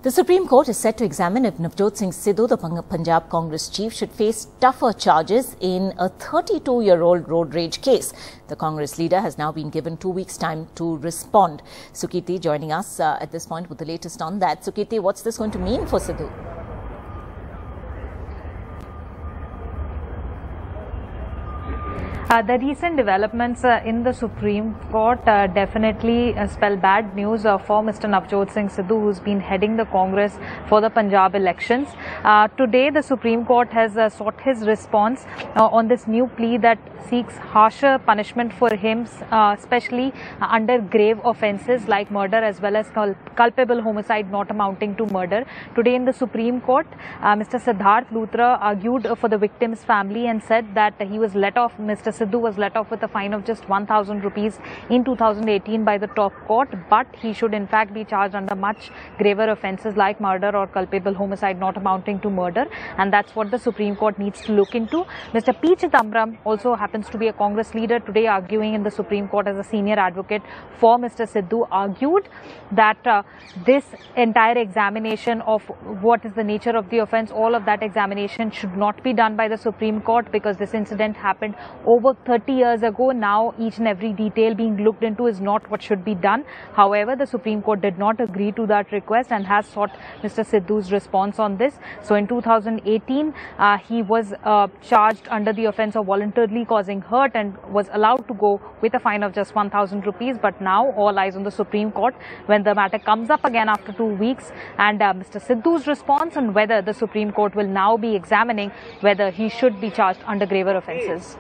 The Supreme Court is set to examine if Navjot Sidhu, the Punjab Congress chief, should face tougher charges in a 32-year-old road rage case. The Congress leader has now been given 2 weeks' time to respond. Sukirti joining us at this point with the latest on that. Sukirti, what's this going to mean for Sidhu? The recent developments in the Supreme Court definitely spell bad news for Mr. Navjot Sidhu, who's been heading the Congress for the Punjab elections. Today, the Supreme Court has sought his response on this new plea that seeks harsher punishment for him, especially under grave offences like murder as well as culpable homicide not amounting to murder. Today in the Supreme Court, Mr. Siddharth Luthra argued for the victim's family and said that he was let off, Mr. Sidhu was let off with a fine of just 1,000 rupees in 2018 by the top court, but he should in fact be charged under much graver offences like murder or culpable homicide not amounting to murder, and that's what the Supreme Court needs to look into. Mr. P. Chidambaram also happens to be a Congress leader, today arguing in the Supreme Court as a senior advocate for Mr. Sidhu, argued that this entire examination of what is the nature of the offence, all of that examination should not be done by the Supreme Court because this incident happened over 30 years ago. Now each and every detail being looked into is not what should be done. However, the Supreme Court did not agree to that request and has sought Mr. Sidhu's response on this. So in 2018, he was charged under the offence of voluntarily causing hurt and was allowed to go with a fine of just 1,000 rupees. But now all eyes on the Supreme Court when the matter comes up again after 2 weeks, and Mr. Sidhu's response and whether the Supreme Court will now be examining whether he should be charged under graver offences.